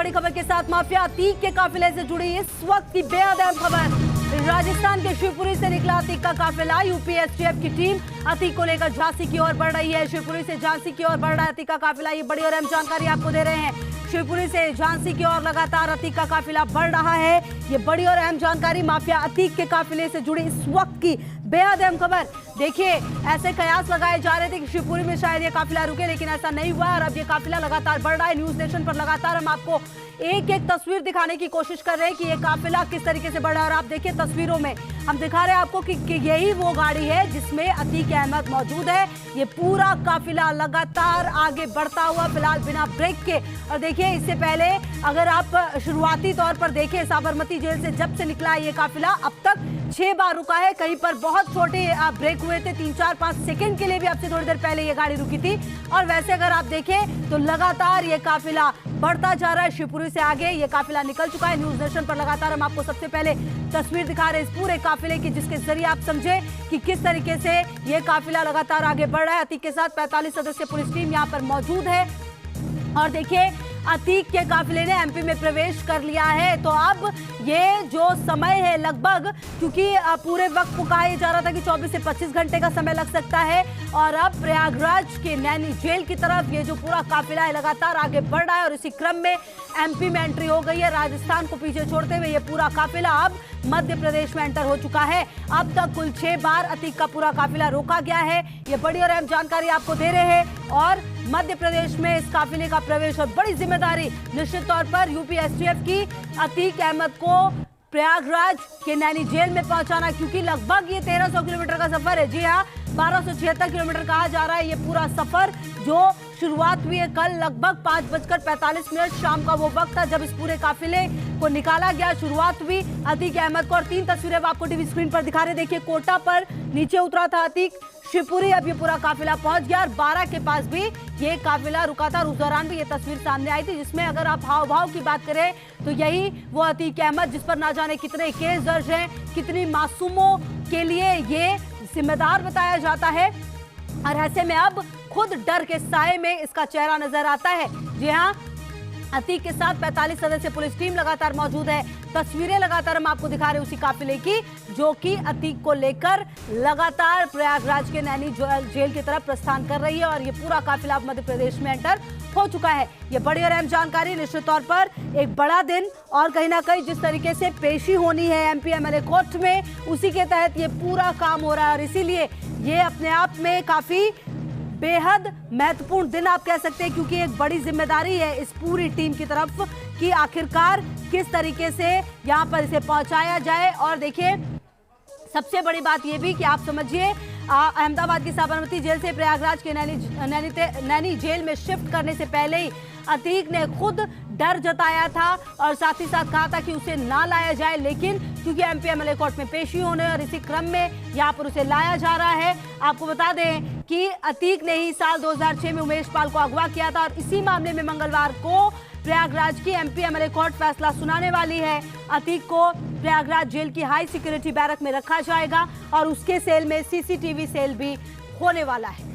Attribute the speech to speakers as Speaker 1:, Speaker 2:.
Speaker 1: बड़ी खबर के साथ माफिया अतीक के काफिले से जुड़ी इस वक्त की बेहद अहम खबर। राजस्थान के शिवपुरी से निकला अतीक का काफिला। यूपी एसटीएफ की टीम अतीक को लेकर झांसी की ओर बढ़ रही है। शिवपुरी से झांसी की ओर बढ़ रहा है अतीक का काफिला। ये बड़ी और अहम जानकारी आपको दे रहे हैं। शिवपुरी से झांसी की ओर लगातार अतीक का काफिला बढ़ रहा है। ये बड़ी और अहम जानकारी माफिया अतीक के काफिले से जुड़ी इस वक्त की बेहद अहम खबर। देखिए, ऐसे कयास लगाए जा रहे थे कि शिवपुरी में शायद ये काफिला रुके, लेकिन ऐसा नहीं हुआ और अब ये काफिला लगातार बढ़ रहा है। न्यूज नेशन पर लगातार हम आपको एक एक तस्वीर दिखाने की कोशिश कर रहे हैं कि ये काफिला किस तरीके से बढ़ रहा है। और आप देखिए तस्वीरों में हम दिखा रहे हैं आपको कि यही वो गाड़ी है जिसमें अतीक अहमद मौजूद है। ये पूरा काफिला लगातार आगे बढ़ता हुआ फिलहाल बिना ब्रेक के। और देखिए, इससे पहले अगर आप शुरुआती तौर पर देखें, साबरमती जेल से जब से निकला ये काफिला अब तक 6 बार रुका है। कहीं पर बहुत छोटे ब्रेक हुए थे, 3, 4, 5 सेकंड के लिए भी। अब से थोड़ी देर पहले ये गाड़ी रुकी थी। और वैसे अगर आप देखें तो लगातार ये काफिला बढ़ता जा रहा है। शिवपुरी से आगे ये काफिला निकल चुका है। न्यूज नेशन पर लगातार हम आपको सबसे पहले तस्वीर दिखा रहे हैं इस पूरे काफिले की, जिसके जरिए आप समझे कि किस तरीके से ये काफिला लगातार आगे बढ़ रहा है। अतीक के साथ 45 सदस्यीय पुलिस टीम यहाँ पर मौजूद है। और देखिए, अतीक के काफिले ने एमपी में प्रवेश कर लिया है। तो अब ये जो समय है लगभग, क्योंकि पूरे वक्त को कहा जा रहा था कि 24 से 25 घंटे का समय लग सकता है। और अब प्रयागराज के नैनी जेल की तरफ ये जो पूरा काफिला है लगातार आगे बढ़ रहा है। और इसी क्रम में एमपी में एंट्री हो गई है। राजस्थान को पीछे छोड़ते हुए ये पूरा काफिला अब मध्य प्रदेश में एंटर हो चुका है। अब तक कुल 6 बार अतीक का पूरा काफिला रोका गया है। ये बड़ी और अहम जानकारी आपको दे रहे हैं। और मध्य प्रदेश में इस काफिले का प्रवेश और बड़ी जिम्मेदारी निश्चित तौर पर यूपी एसटीएफ की अतीक अहमद को प्रयागराज के नैनी जेल में पहुंचाना, क्योंकि लगभग ये 1300 किलोमीटर का सफर है। जी हाँ, 1276 किलोमीटर कहा जा रहा है ये पूरा सफर, जो शुरुआत हुई है कल लगभग 5:45 शाम का वो वक्त था जब इस पूरे काफिले को निकाला गया। शुरुआत हुई अतीक अहमद को। और 3 तस्वीरें आपको टीवी स्क्रीन पर दिखा रहे। देखिए, कोटा पर नीचे उतरा था अतीक। शिवपुरी अब ये पूरा काफिला पहुंच गया और 12 के पास भी ये काफिला रुका था। और उस दौरान भी ये तस्वीर सामने आई थी, जिसमें अगर आप हाव भाव की बात करें तो यही वो अतीक अहमद जिस पर ना जाने कितने केस दर्ज हैं, कितनी मासूमों के लिए ये जिम्मेदार बताया जाता है। और ऐसे में अब खुद डर के साए में इसका चेहरा नजर आता है। जी हाँ, अतीक के साथ 45 सदस्यीय पुलिस टीम लगातार मौजूद है। तस्वीरें लगातार हम आपको दिखा रहे हैं उसी काफिले की, जो कि अतीक को लेकर लगातार प्रयागराज के नैनी जेल की तरफ प्रस्थान कर रही है। और ये पूरा काफिला अब मध्य प्रदेश में एंटर हो चुका है। ये बड़ी और अहम जानकारी, निश्चित तौर पर एक बड़ा दिन। और कहीं ना कहीं जिस तरीके से पेशी होनी है एमपी एमएलए कोर्ट में, उसी के तहत ये पूरा काम हो रहा है। और इसीलिए ये अपने आप में काफी बेहद महत्वपूर्ण दिन आप कह सकते हैं, क्योंकि एक बड़ी जिम्मेदारी है इस पूरी टीम की तरफ कि आखिरकार किस तरीके से यहाँ पर इसे पहुंचाया जाए। और देखिए, सबसे बड़ी बात यह भी कि आप समझिए, अहमदाबाद की साबरमती जेल से प्रयागराज के नैनी जेल में शिफ्ट करने से पहले ही अतीक ने खुद डर जताया था और साथ ही साथ कहा था कि उसे ना लाया जाए। लेकिन क्योंकि एमपी एमएलए कोर्ट में पेशी होने और इसी क्रम में यहाँ पर उसे लाया जा रहा है। आपको बता दें कि अतीक ने ही साल 2006 में उमेश पाल को अगवा किया था। और इसी मामले में मंगलवार को प्रयागराज की एमपी एमएलए कोर्ट फैसला सुनाने वाली है। अतीक को प्रयागराज जेल की हाई सिक्योरिटी बैरक में रखा जाएगा और उसके सेल में सीसीटीवी सेल भी होने वाला है।